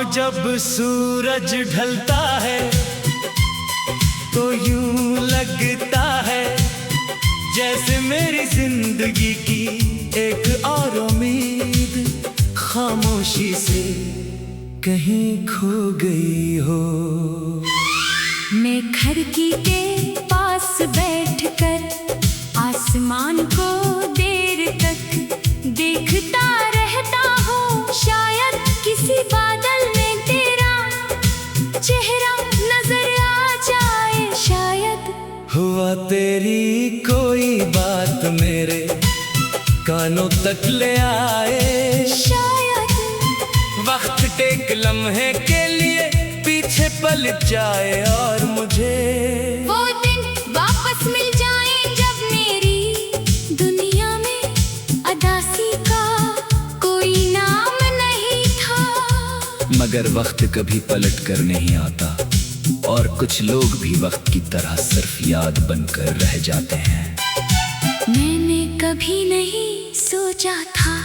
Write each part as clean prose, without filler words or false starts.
जब सूरज ढलता है तो यूं लगता है जैसे मेरी जिंदगी की एक और उम्मीद खामोशी से कहीं खो गई हो। मैं खिड़की के पास बैठकर आसमान को देर तक देखता रहता हूँ। शायद किसी बादल में तेरा चेहरा नजर आ जाए। शायद हुआ तेरी कोई बात मेरे कानों तक ले आए। शायद वक्त एक लम्हे के लिए पीछे पलट जाए और मुझे वो दिन वापस मिल जाए जब मेरी दुनिया में अदासी का कोई नाम नहीं था। मगर वक्त कभी पलट कर नहीं आता और कुछ लोग भी वक्त की तरह सिर्फ याद बनकर रह जाते हैं। मैंने कभी नहीं सोचा था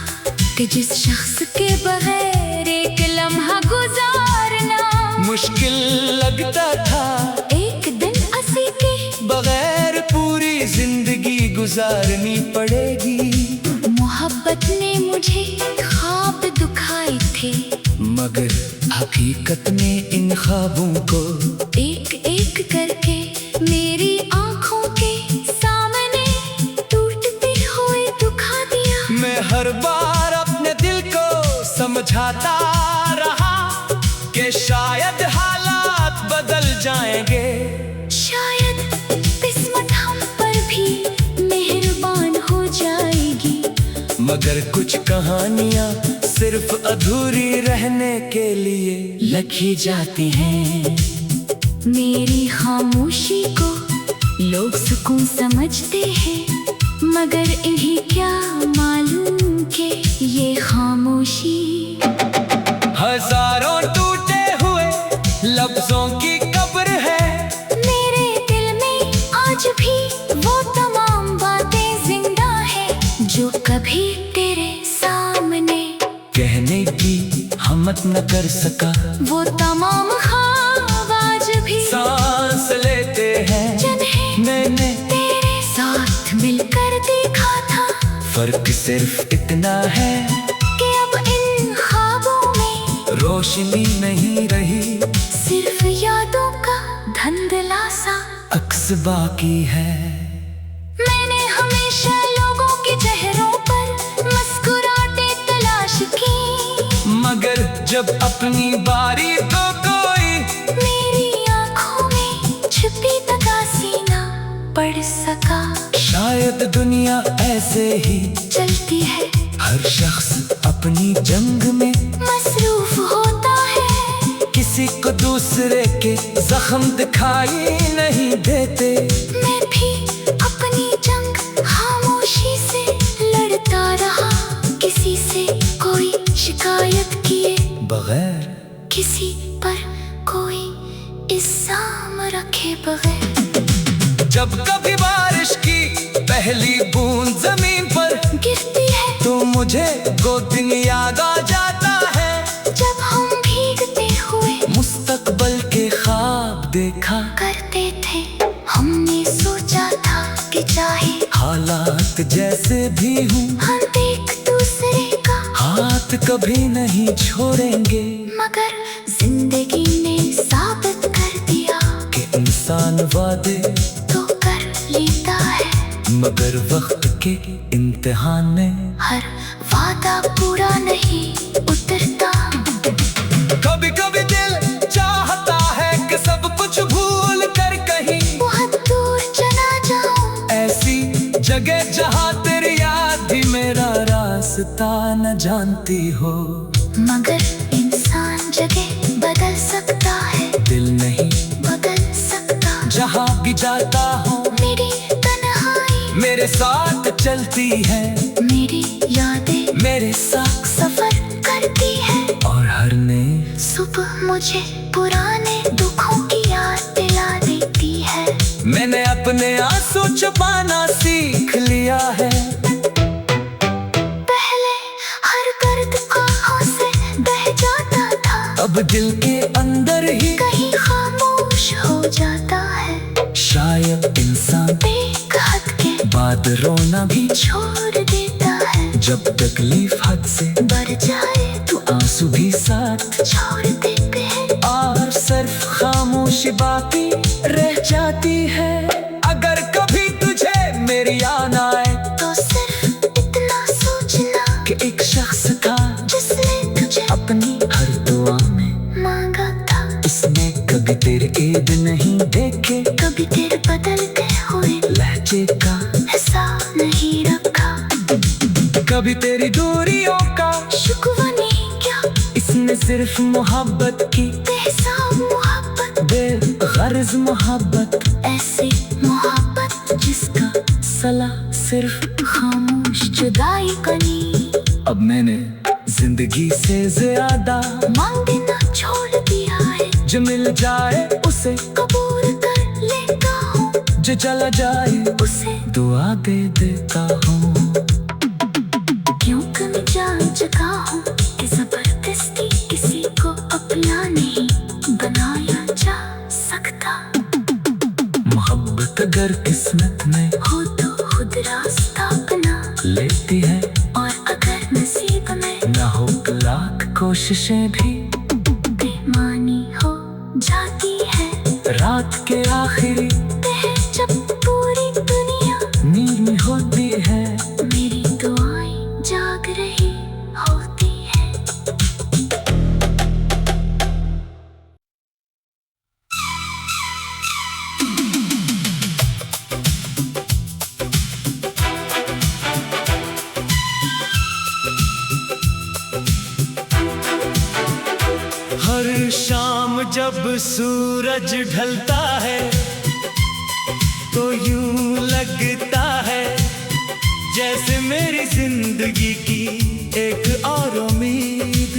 कि जिस शख्स के बगैर एक लम्हा गुजारना मुश्किल लगता था, एक दिन असी के बगैर पूरी जिंदगी गुजारनी पड़ेगी। मोहब्बत ने मुझे ख्वाब दिखाए थे, मगर हकीकत ने इन ख्वाबों को एक एक करके मेरी आंखों के सामने टूटते हुए दिखा दिया। मैं हर बार अपने दिल को समझाता रहा कि शायद हालात बदल जाएंगे। शायद किस्मत हम पर भी मेहरबान हो जाएगी। मगर कुछ कहानियां सिर्फ अधूरी रहने के लिए लिखी जाती हैं। मेरी खामोशी को लोग सुकून समझते हैं, मगर इन्हें क्या मालूम कि ये खामोशी हजारों टूटे हुए लफ्जों की कब्र है। मेरे दिल में आज भी वो तमाम बातें जिंदा है जो कभी तेरे सामने कहने की हिम्मत न कर सका। वो तमाम ख्वाब आज भी सांस लेते हैं जिन्हें मैंने तेरे साथ मिलकर देखा था। फर्क सिर्फ इतना है कि अब इन ख्वाबों में रोशनी नहीं रही, सिर्फ यादों का धुंधला सा अक्स बाकी है। मैंने हमेशा लोगों के चेहरों पर मुस्कुराहटें तलाश की, मगर जब अपनी बारी तो कोई मेरी आंखों में छुपी तकासी ना पढ़ सका। शायद दुनिया ऐसे ही चलती है, हर शख्स अपनी जंग में मसरूफ होता है। किसी को दूसरे के जख्म दिखाई नहीं देते। मैं भी अपनी जंग खामोशी से लड़ता रहा, किसी से कोई शिकायत किए बगैर, किसी पर कोई इल्जाम रखे बगैर। जब कभी बारिश की पहली बूंद जमीन पर गिरती है तो मुझे वो दिन याद आ जाता है जब हम भीगते हुए मुस्तकबल के ख्वाब देखा करते थे। हमने सोचा था कि चाहे हालात जैसे भी हूँ हम एक दूसरे का हाथ कभी नहीं छोड़ेंगे। मगर जिंदगी ने साबित कर दिया कि इंसान वादे तो कर लेता है, मगर वक्त के इम्तिहान में हर वादा पूरा नहीं उतरता। कभी कभी दिल चाहता है कि सब कुछ भूल कर कहीं बहुत दूर चला जाऊं, ऐसी जगह जहाँ तेरी याद भी मेरा रास्ता न जानती हो। मगर इंसान जगह बदल सकता है, दिल नहीं बदल सकता। जहाँ भी जाता हूँ मेरी तन्हाई मेरे साथ चलती है, मेरी यादें मेरे साथ सफर करती है। और हर नई सुबह मुझे पुराने दुखों की याद दिला देती है। मैंने अपने आंसू छुपाना सीख लिया है। पहले हर दर्द आँखों से बह जाता था, अब दिल के अंदर ही कहीं खामोश हो जाता है। शायद इंसान एक हद के बाद रोना भी छोड़ देता है। जब तकलीफ हद से बढ़ जाए तो आंसू भी साथ छोड़ देते हैं। और सिर्फ खामोशी बाकी रह जाती है। अगर कभी तुझे मेरी याद आए तो सिर्फ इतना सोचना कि एक शख्स था जिसने तुझे अपनी हर दुआ में मांगा था। इसने कभी तेरे ऐब नहीं देखे, कभी तेरे बदलते हुए लहजे का हिसाब नहीं रखा। कभी तेरी दूरियों का शुक्र नहीं क्या इसने सिर्फ मोहब्बत की बेहिसाब मोहब्बत, बेगर्ज मोहब्बत, ऐसी मोहब्बत जिसका सला सिर्फ खामोश जुदाई कनी। अब मैंने जिंदगी से ज्यादा मांगना छोड़ दिया है। जो मिल जाए उसे कबूल कर लेता हूँ, जो चला जाए उसे दुआ दे देता हूँ। क्यों कमी जान चुका हूँ कि जबरदस्ती किसी को अपना नहीं बनाया जा सकता। मोहब्बत अगर किस्मत में हो तो खुद रास्ता बना लेती है, और अगर नसीब में न हो लाख कोशिशें भी बेमानी हो जाती है। रात के आखिरी पहर जब पूरी दुनिया नींद में होती है, मेरी दुआएं जाग रही होती है। हर शाम जब सूरज ढलता है तो यूं लगता है जैसे मेरी जिंदगी की एक और उम्मीद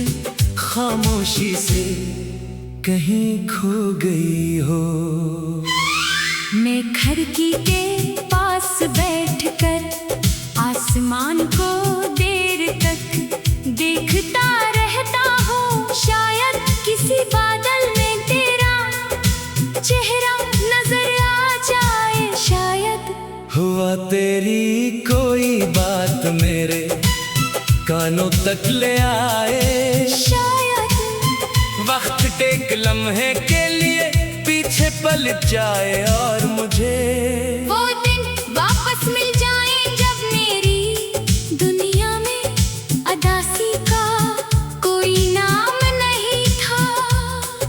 खामोशी से कहीं खो गई हो। मैं खिड़की के पास बैठकर आसमान को देर तक देखता रहता हूँ। शायद किसी बादल में तेरा चेहरा नजर आ जाए। शायद हुआ तेरी कोई बात मेरे कानों तक ले आए। शायद वक्त टेक लम्हे के लिए पीछे पलट जाए और मुझे वो दिन वापस मिल जाए जब मेरी दुनिया में अदासी का कोई नाम नहीं था।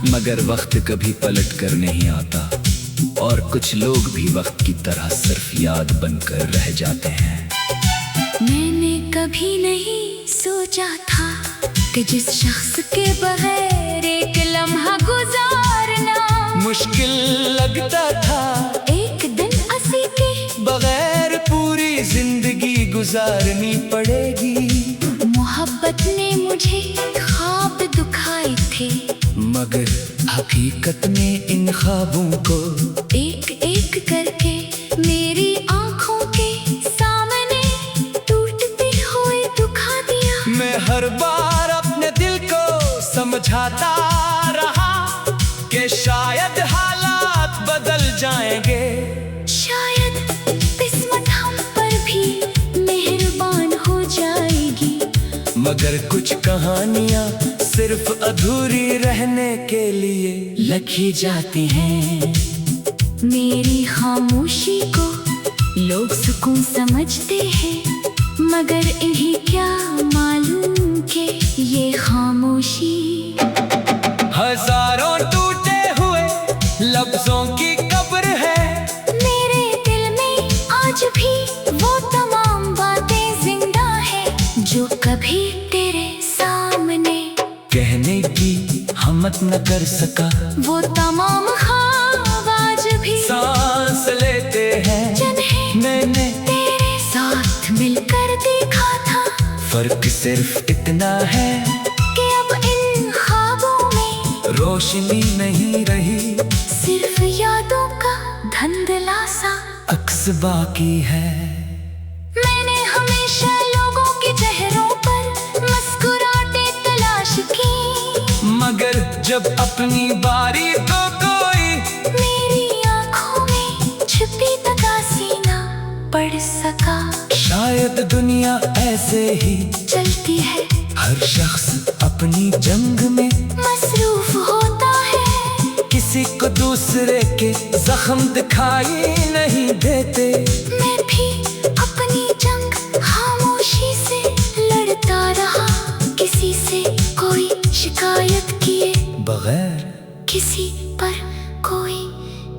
मगर वक्त कभी पलट कर नहीं आता और कुछ लोग भी वक्त की तरह सिर्फ याद बनकर रह जाते हैं। मैंने कभी नहीं सोचा था कि जिस शख्स के बगैर एक लम्हा गुजारना मुश्किल लगता था, एक दिन असी के बगैर पूरी जिंदगी गुजारनी पड़ेगी। मोहब्बत ने मुझे ख्वाब दिखाए थे, मगर हकीकत में इन ख्वाबों को एक एक करके मेरी आंखों के सामने टूटते हुए दिखा दिया। मैं हर बार अपने दिल को समझाता रहा कि शायद हालात बदल जाएंगे। शायद किस्मत हम पर भी मेहरबान हो जाएगी। मगर कुछ कहानियां सिर्फ अधूरी रहने के लिए लिखी जाती हैं। मेरी खामोशी को लोग सुकून समझते हैं, मगर इन्हें क्या मालूम कि ये खामोशी हजारों टूटे हुए लफ्जों की कब्र है। मेरे दिल में आज भी वो तमाम बातें जिंदा है जो कभी तेरे सामने कहने की हिम्मत न कर सका। वो तमाम ख्वाब आज भी सांस लेते हैं जिन्हें मैंने तेरे साथ मिलकर देखा था। फर्क सिर्फ इतना है कि अब इन ख्वाबों में रोशनी नहीं रही, सिर्फ यादों का धुंधला सा अक्स बाकी है। मैंने हमेशा लोगों के चेहरों पर मुस्कुराहटें तलाश की, मगर जब अपनी बारी तो कोई मेरी आंखों में छुपी तकासी ना पढ़ सका। शायद दुनिया ऐसे ही चलती है, हर शख्स अपनी जंग में मसरूफ होता है। किसी को दूसरे के जख्म दिखाई नहीं देते। मैं भी अपनी जंग खामोशी से लड़ता रहा, किसी से कोई शिकायत किए बगैर, किसी पर कोई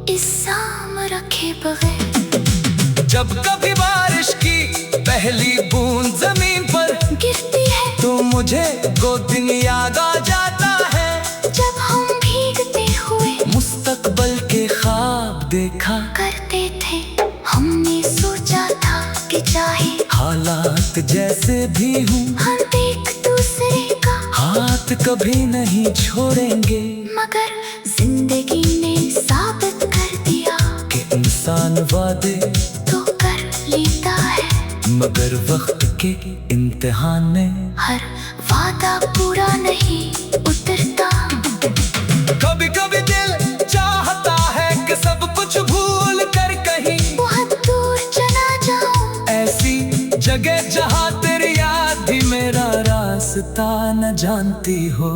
इल्जाम रखे बगैर। जब कभी बारिश की पहली बूंद जमीन पर गिरती है तो मुझे वो दिन याद आ जाता है, जब हम भीगते हुए मुस्तकबल के ख्वाब देखा करते थे। हमने सोचा था कि चाहे हालात जैसे भी हूँ हम एक दूसरे का हाथ कभी नहीं छोड़ेंगे। मगर जिंदगी ने साबित कर दिया कि इंसान वादे तो कर लेता है, मगर वक्त के इम्तिहान में हर वादा पूरा नहीं उतरता। कभी कभी दिल चाहता है कि सब कुछ भूल कर कहीं बहुत दूर चला जाऊं, ऐसी जगह जहाँ तेरी याद भी मेरा रास्ता न जानती हो।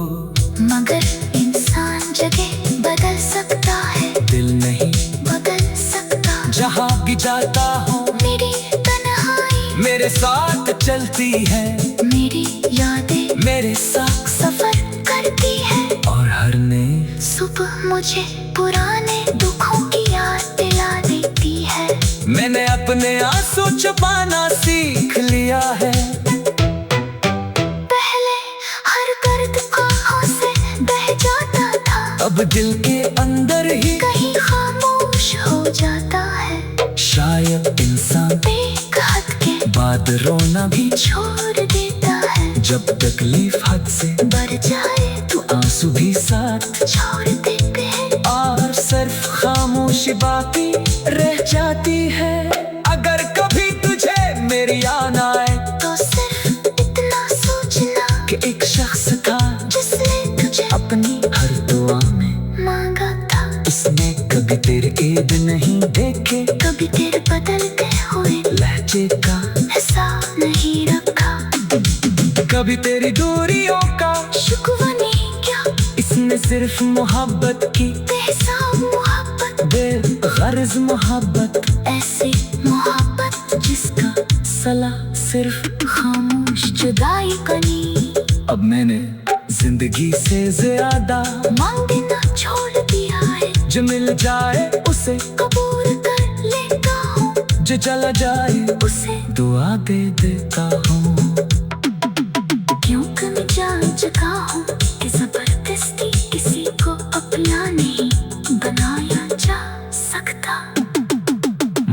मगर इंसान जगह बदल सकता है, दिल नहीं बदल सकता। जहाँ भी जाता हूँ मेरी तन्हाई मेरे साथ चलती है, मेरी यादें मेरे साथ सफर करती है। और हर नई सुबह मुझे पुराने दुखों की याद दिला देती है। मैंने अपने आंसू छुपाना सीख लिया है। पहले हर दर्द आँखों से बह जाता था, अब दिल के अंदर ही कहीं खामोश हो जाता है। शायद इंसान एक हद के बाद रोना भी छोड़ देता है, जब तकलीफ हद से बढ़ जाए तो आंसू भी साथ छोड़ देते हैं। और सिर्फ खामोशी बाकी रह जाती है। अगर कभी तुझे मेरी याद आए तो सिर्फ इतना सोचना कि एक शख्स था जिसने तुझे अपनी हर दुआ में मांगा था। उसने कभी तेरे ईद नहीं देखे, कभी तेरे बदलते हुए लहजे का हिसाब नहीं रखा, कभी तेरी दूरियों का शुक्र नहीं क्या। इसने सिर्फ मोहब्बत की बेहिसाब मोहब्बत, बेगर्ज मोहब्बत, ऐसी मोहब्बत जिसका सला सिर्फ खामोश जुदाई कनी। अब मैंने जिंदगी से ज्यादा मांग देना छोड़ दिया है, जो मिल जाए उसे कबूल कर लेता हूँ, जो चला जाए उसे दुआ दे देता हूँ। क्योंकि मैं जान चुका हूँ कि जबरदस्ती किसी को अपना नहीं बनाया जा सकता।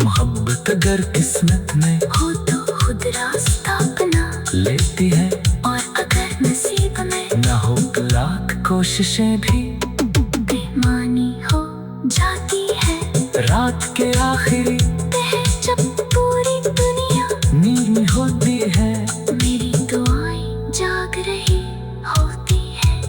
मोहब्बत अगर किस्मत में हो तो खुद रास्ता बना लेती है, और अगर नसीब में ना हो तो लाख कोशिशें भी बेमानी हो जाती है। रात के आखिरी पहर जब पूरी दुनिया नींद में होती है, मेरी दुआएं जाग रही होती है।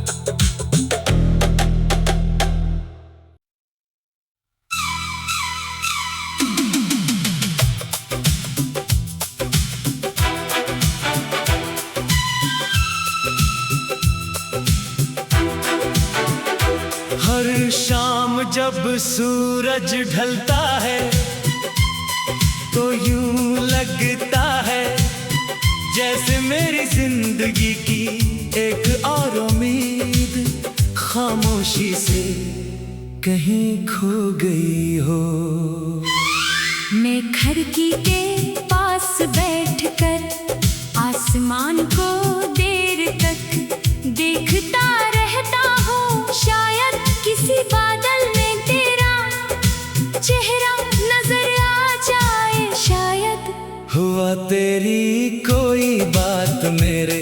हर शाम जब सूरज ढलता है तो यूं लगता है जैसे मेरी जिंदगी की एक और उम्मीद खामोशी से कहीं खो गई हो। मैं खिड़की के पास बैठकर आसमान को देर तक देखता रहता हूँ। शायद किसी बादल में तेरा चेहरा नजर आ जाए, शायद हुआ तेरी कोई बात मेरे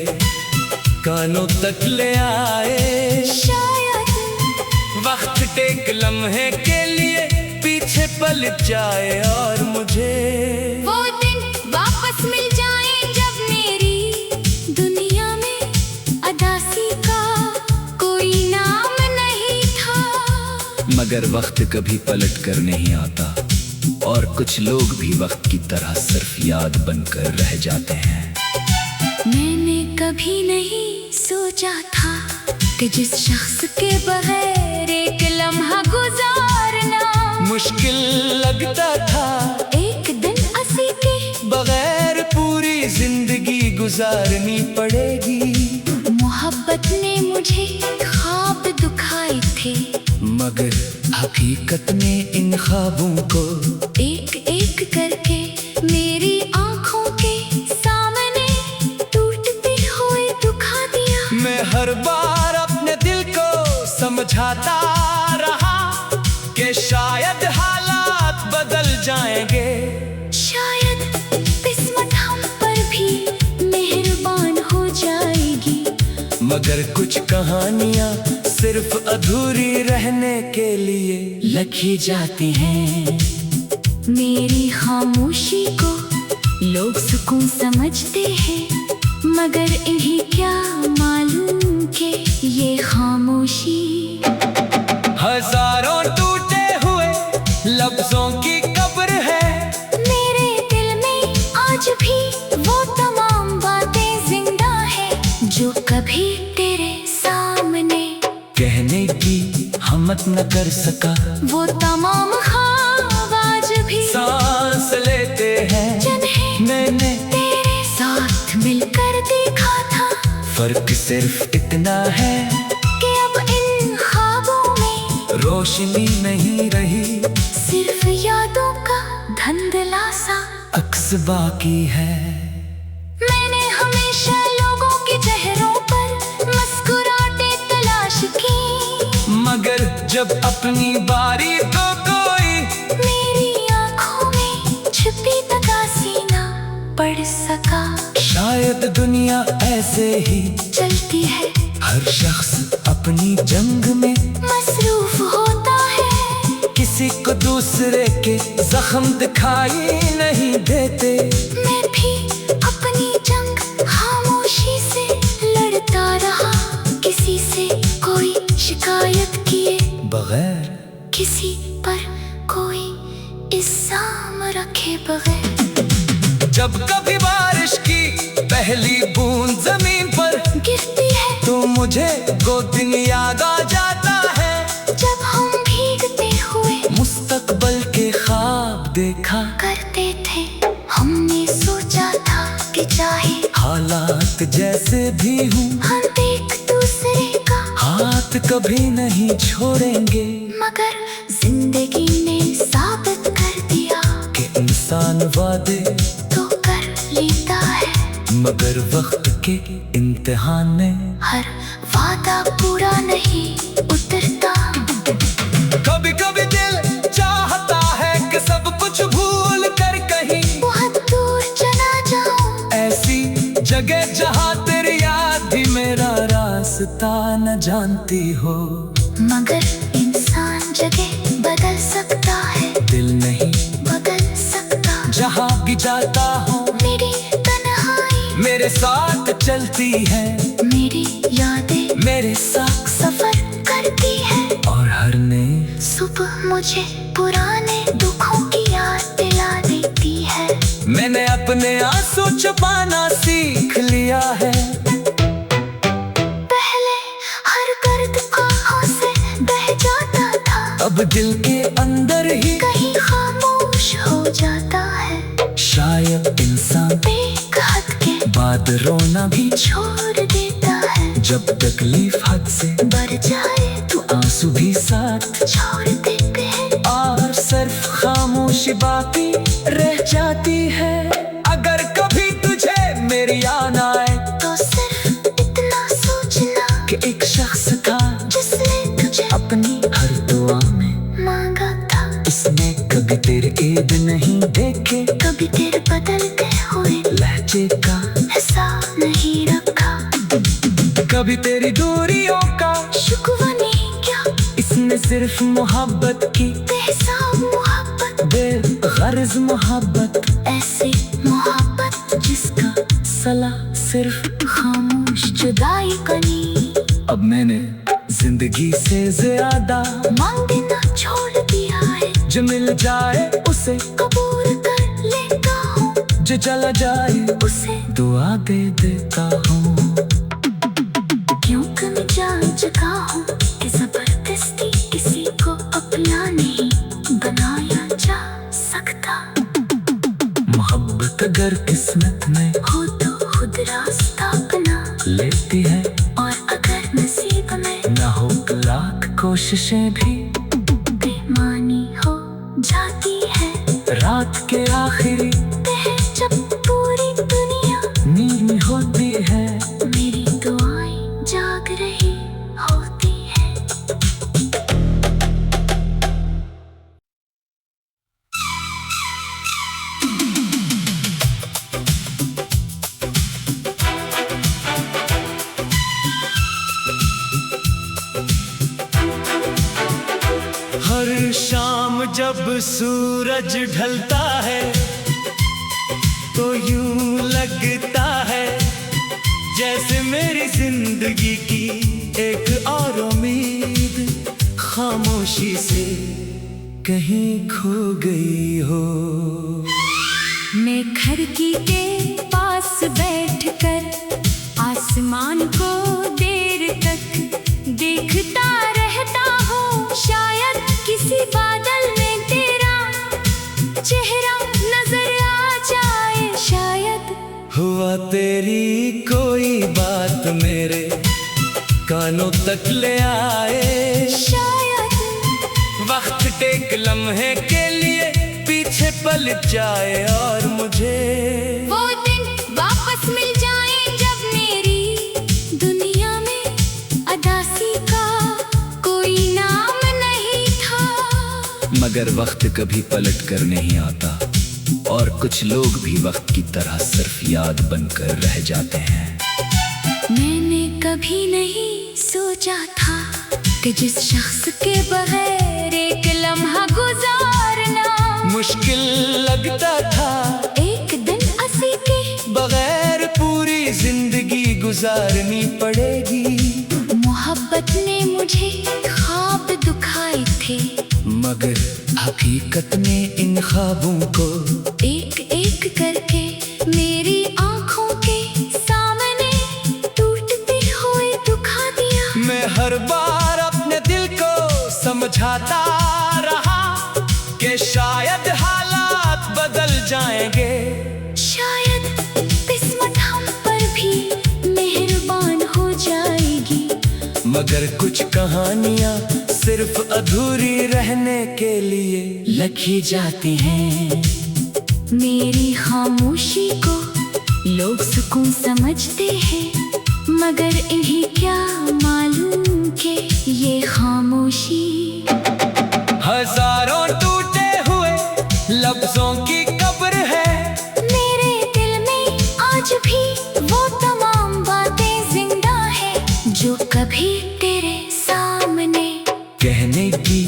कानों तक ले आए, शायद वक्त एक लम्हे के लिए पीछे पलट जाए और मुझे वो दिन वापस मिल जाए जब मेरी दुनिया में अदासी का कोई नाम नहीं। मगर वक्त कभी पलट कर नहीं आता, और कुछ लोग भी वक्त की तरह सिर्फ याद बनकर रह जाते हैं। मैंने कभी नहीं सोचा था कि जिस शख्स के बगैर एक लम्हा गुजारना मुश्किल लगता था, एक दिन असी के बगैर पूरी जिंदगी गुजारनी पड़ेगी। मोहब्बत ने मुझे ख्वाब दिखाए थे, मगर हकीकत में इन ख्वाबों को एक एक करके मेरी आंखों के सामने टूटते हुए दिखा दिया। मैं हर बार अपने दिल को समझाता रहा कि शायद हालात बदल जाएंगे, शायद किस्मत हम पर भी मेहरबान हो जाएगी। मगर कुछ कहानियां सिर्फ अधूरी रहने के लिए लिखी जाती हैं। मेरी खामोशी को लोग सुकून समझते हैं, मगर इन्हें क्या मालूम कि ये खामोशी हजारों टूटे हुए लफ्जों की कब्र है। मेरे दिल में आज भी वो तमाम बातें जिंदा है जो कभी तेरे सामने कहने की हिम्मत न कर सका। वो तमाम ख्वाब आज भी सांस लेते हैं जिन्हें मैंने तेरे साथ मिलकर देखा था। फर्क सिर्फ इतना है कि अब इन ख्वाबों में रोशनी नहीं रही, सिर्फ यादों का धुंधला सा अक्स बाकी है। मैंने हमेशा लोगों के चेहरों पर मुस्कुराहटें तलाश की, मगर जब अपनी बारी तो कोई मेरी आंखों में छिपी तकासी ना पढ़ सका। शायद दुनिया ऐसे ही चलती है, हर शख्स अपनी जंग में मसरूफ होता है। किसी को दूसरे के जख्म दिखाई नहीं देते। मैं भी अपनी जंग खामोशी से लड़ता रहा, किसी से कोई शिकायत किए बगैर, किसी पर कोई इल्जाम रखे बगैर। जब कभी बारिश की पहली बूंद जमीन पर गिरती है तो मुझे वो दिन याद आ जाता है, जब हम भीगते हुए मुस्तकबल के ख्वाब देखा करते थे। हमने सोचा था कि चाहे हालात जैसे भी हूँ हम एक दूसरे का हाथ कभी नहीं छोड़ेंगे। मगर जिंदगी ने साबित कर दिया कि इंसान वादे तो कर लेता है, मगर वक्त के इम्तिहान में हर वादा पूरा नहीं उतरता। कभी कभी दिल चाहता है कि सब कुछ भूल कर कहीं बहुत दूर चला जाऊं, ऐसी जगह जहाँ तेरी याद भी मेरा रास्ता न जानती हो। मगर इंसान जगह बदल सकता है, दिल नहीं बदल सकता। जहाँ भी जाता हूँ मेरी तन्हाई मेरे साथ चलती है, मेरी यादें मेरे साथ सफर करती है। और हर नई सुबह मुझे पुराने दुखों की याद दिला देती है। मैंने अपने आंसू छुपाना सीख लिया है। पहले हर दर्द आँखों से बह जाता था, अब दिल के अंदर ही कहीं खामोश हो जाता है। शायद इंसान एक हद के बाद रोना भी छोड़ देता है, जब तकलीफ हद से बढ़ जाए तो आंसू भी साथ छोड़ देते हैं। और सिर्फ खामोशी बाकी रह जाती है। अगर कभी तुझे मेरी याद आए तो सिर्फ इतना सोचना कि एक शख्स था जिसने तुझे अपनी हर दुआ में मांगा था। इसने कभी तेरे ईद नहीं देखे, कभी तेरे बदलते हुए लहजे का हिसाब नहीं रखा, कभी तेरी दूरियों का शुक्र नहीं क्या। इसने सिर्फ मोहब्बत की बेहिसाब मोहब्बत, बेगर्ज मोहब्बत, ऐसी मोहब्बत जिसका सला सिर्फ खामोश जुदाई कनी। अब मैंने जिंदगी जिंदगी से ज्यादा मांगना छोड़ दिया है, जो मिल जाए उसे कबूल कर लेता हूँ, जो चला जाए उसे दुआ दे देता हूँ। क्योंकि मैं जान चुका हूँ कि जबरदस्ती किसी को अपना नहीं बनाया जा सकता। मोहब्बत अगर किस्मत में हो तो खुद रास्ता बना लेती है, और अगर नसीब में न हो लाख कोशिशें भी बेमानी हो जाती है। रात के आखिरी पहर जब पूरी दुनिया नींद होती है, मेरी दुआएं जाग रही होती है। हर शाम जब सूरज ढलता है तो यूं लगता है जैसे मेरी जिंदगी की एक और उम्मीद खामोशी से कहीं खो गई हो। मैं खिड़की के पास बैठकर आसमान को देर तक देखता रहता हूँ। शायद किसी बादल में तेरा चेहरा नजर आ जाए, शायद हुआ तेरी कोई बात मेरे कानों तक ले आए, शायद वक्त टेक लम्हे के लिए पीछे पलट जाए और मुझे वो दिन वापस मिल जाए जब मेरी दुनिया में अदासी का कोई नाम नहीं था। मगर वक्त कभी पलट कर नहीं आता और कुछ लोग भी वक्त की तरह सिर्फ याद बनकर रह जाते हैं। मैंने कभी नहीं सोचा था कि जिस शख्स के बगैर एक लम्हा गुजारना मुश्किल लगता था, एक दिन असी के बगैर पूरी जिंदगी गुजारनी पड़ेगी। मोहब्बत ने मुझे ख्वाब दिखाए थे, मगर हकीकत में इन ख्वाबों को एक एक करके मेरी आंखों के सामने टूटते हुए दिखा दिया। मैं हर बार अपने दिल को समझाता रहा कि शायद हालात बदल जाएंगे, शायद किस्मत हम पर भी मेहरबान हो जाएगी। मगर कुछ कहानियां सिर्फ अधूरी रहने के लिए लिखी जाती हैं। मेरी खामोशी को लोग सुकून समझते हैं, मगर इन्हें क्या मालूम कि ये खामोशी हजारों टूटे हुए लफ्जों की कब्र है। मेरे दिल में आज भी वो तमाम बातें जिंदा है जो कभी तेरे सामने कहने की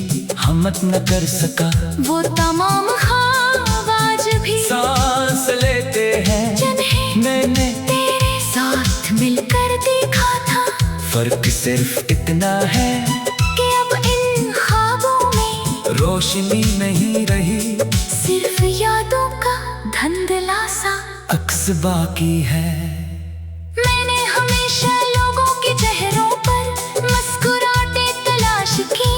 हिम्मत न कर सका। वो तमाम ख्वाब आज भी सांस लेते हैं जिन्हें मैंने तेरे साथ मिलकर देखा था। फर्क सिर्फ इतना है कि अब इन ख्वाबों में रोशनी नहीं रही, सिर्फ यादों का धुंधला सा अक्स बाकी है। मैंने हमेशा लोगों के चेहरों पर मुस्कुराते तलाश की,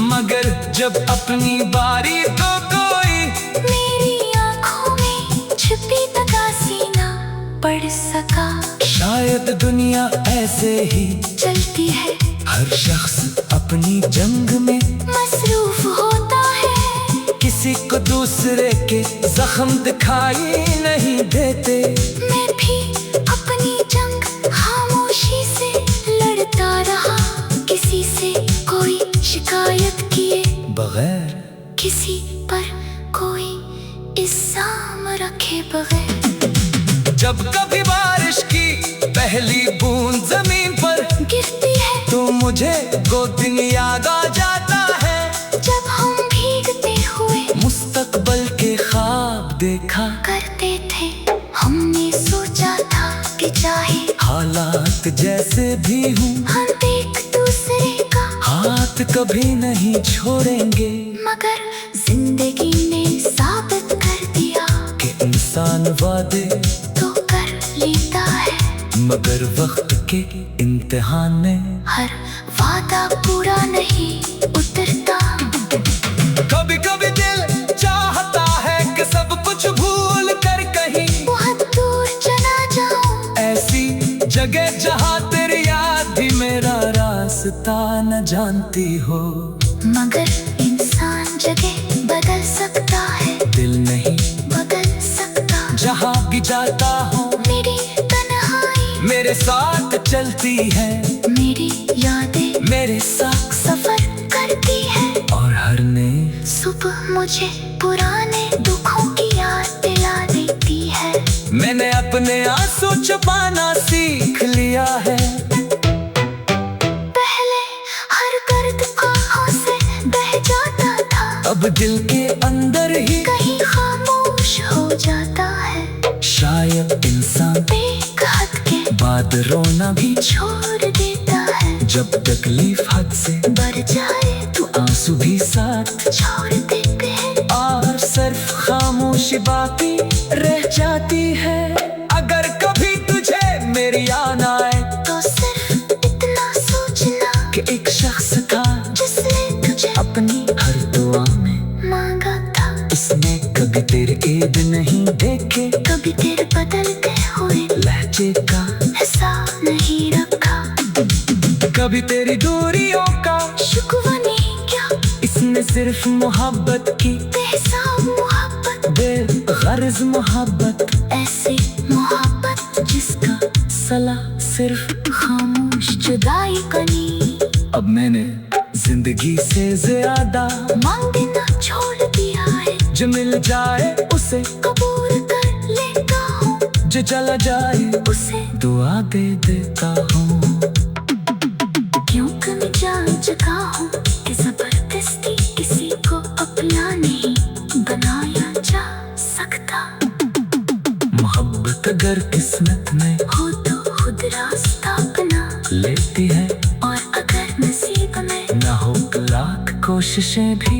मगर जब अपनी बारी तो कोई मेरी आंखों में छिपी तकासी ना पढ़ सका। शायद दुनिया ऐसे ही चलती है, हर शख्स अपनी जंग में मसरूफ होता है। किसी को दूसरे के जख्म दिखाई नहीं देते। मैं भी अपनी जंग खामोशी से लड़ता रहा, किसी से कोई शिकायत किए बगैर, किसी पर कोई इल्जाम रखे बगैर। जब कभी बारिश की पहली बूंद जमीन पर गिरती है तो मुझे वो दिन याद आ जाता है जब हम भीगते हुए मुस्तकबल के ख्वाब देखा करते थे। हमने सोचा था कि चाहे हालात जैसे भी हूँ हम एक दूसरे का वक्त कभी नहीं छोड़ेंगे, मगर जिंदगी ने साबित कर दिया कि इंसान वादे तो कर लेता है, मगर वक्त के इम्तिहान में हर वादा पूरा नहीं उतरता। कभी कभी दिल चाहता है कि सब कुछ भूल कर कहीं बहुत दूर चला जाऊं, ऐसी जगह जहाँ तेरी याद भी मेरा रास्ता न जानती हो। मगर इंसान जगह बदल सकता है, दिल नहीं बदल सकता। जहाँ भी जाता हूँ मेरी तन्हाई मेरे साथ चलती है, मेरी यादें मेरे साथ सफर करती है, और हर नई सुबह मुझे पुराने दुखों की याद दिला देती है। मैंने अपने आंसू छुपाना सीख लिया है। पहले हर दर्द आंखों से बह जाता था, अब दिल के अंदर ही कहीं खामोश हो जाता है। शायद इंसान एक हद के बाद रोना भी छोड़ देता है, जब तकलीफ हद से बढ़ जाए तो आंसू भी साथ छोड़ देते हैं, और सिर्फ खामोशी बाकी रह जाती है। अगर कभी तुझे मेरी याद आए तो सिर्फ इतना सोचना कि एक शख्स था जिसने तुझे अपनी हर दुआ में मांगा था। उसने कभी तेरे ऐब नहीं देखे, कभी तेरे बदलते हुए लहजे का हिसाब नहीं रखा, कभी तेरी दूरियों का शुक्वा नहीं क्या, इसने सिर्फ मोहब्बत की बेहिसाब मोहब्बत, बेगर्ज मोहब्बत, ऐसी मोहब्बत जिसका सला सिर्फ। खामोश जुदाई कनी। अब मैंने जिंदगी से ज्यादा मांगना छोड़ दिया है, जो मिल जाए उसे कबूल कर लेता हूँ, जो चला जाए उसे दुआ दे देता हूँ। क्यों कभी जान चुका हूँ कि जबरदस्ती किसी को अपना नहीं बनाया जा सकता। मोहब्बत अगर किस्मत में हो तो खुद रास्ता बना लेती है, और अगर नसीब में ना हो तो लाख कोशिशें भी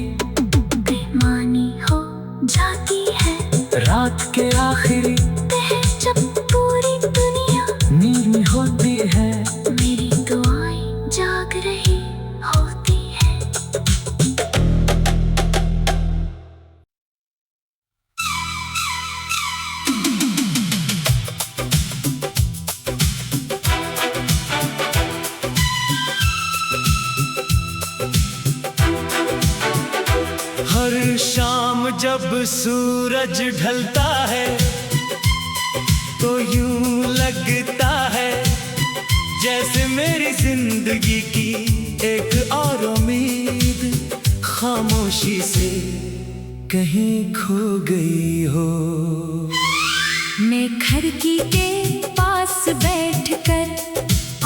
बेमानी हो जाती है। रात के आखिरी पहर जब पूरी दुनिया नींद होती है, मेरी दुआएं जाग रही होती है। हर शाम जब सूरज ढलता है तो यूं लगता है जैसे मेरी जिंदगी की एक और उम्मीद खामोशी से कहीं खो गई हो। मैं खिड़की के पास बैठकर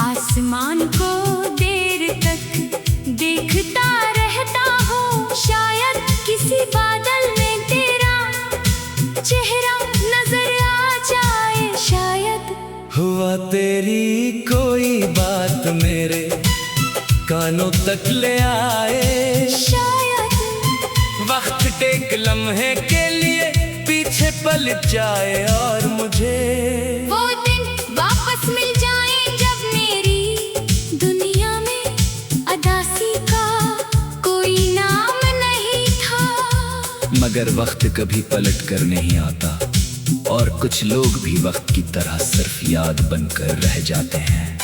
आसमान को देर तक देखता रहता हूँ, शायद किसी बादल में तेरा चेहरा नजर आ जाए, शायद हुआ तेरी कोई बात मेरे कानों तक ले आए, शायद वक्त एक लम्हे के लिए पीछे पलट जाए और मुझे वो दिन वापस मिल जाए जब मेरी दुनिया में अदासी का कोई नाम नहीं था। मगर वक्त कभी पलट कर नहीं आता, और कुछ लोग भी वक्त की तरह सिर्फ याद बनकर रह जाते हैं।